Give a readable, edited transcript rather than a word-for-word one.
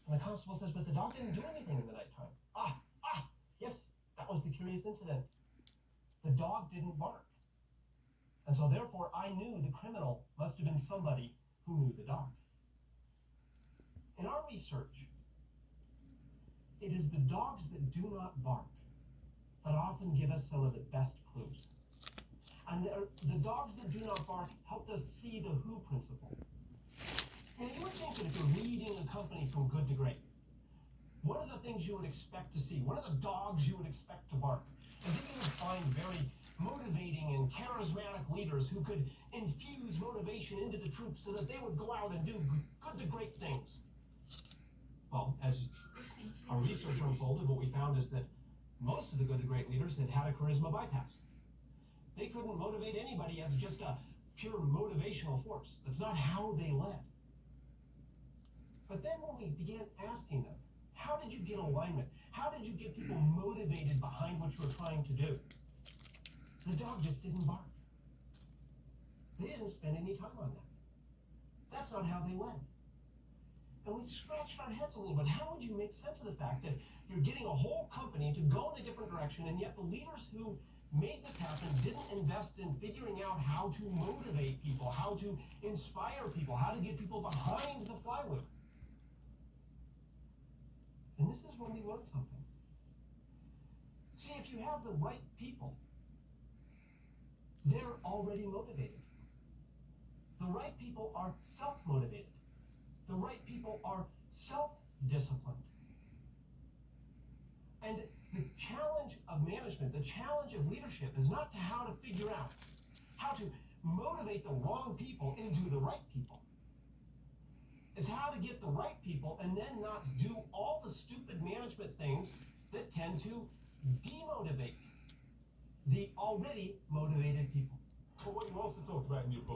And the constable says, but the dog didn't do anything in the nighttime. Yes, that was the curious incident. The dog didn't bark. And so therefore, I knew the criminal must have been somebody who knew the dog. In our research, it is the dogs that do not bark that often give us some of the best clues. And the dogs that do not bark helped us see the who principle. And you would think that if you're leading a company from good to great, one of the things you would expect to see, one of the dogs you would expect to bark, is that you would find very motivating and charismatic leaders who could infuse motivation into the troops so that they would go out and do good to great things. Well, as our research unfolded, what we found is that most of the good to great leaders had a charisma bypass. They couldn't motivate anybody as just a pure motivational force. That's not how they led. But then when we began asking them, how did you get alignment? How did you get people motivated behind what you were trying to do? The dog just didn't bark. They didn't spend any time on that. That's not how they led. And we scratched our heads a little bit. How would you make sense of the fact that you're getting a whole company to go in a different direction, and yet the leaders who made this happen didn't invest in figuring out how to motivate people, how to inspire people, how to get people behind the flywheel? And this is when we learn something. See, if you have the right people, they're already motivated. The right people are self-motivated. The right people are self-disciplined. And the challenge of management, the challenge of leadership is not to how to figure out how to motivate the wrong people into the right people. It's how to get the right people and then not do all the stupid management things that tend to demotivate the already motivated people. But what you also talked about in your book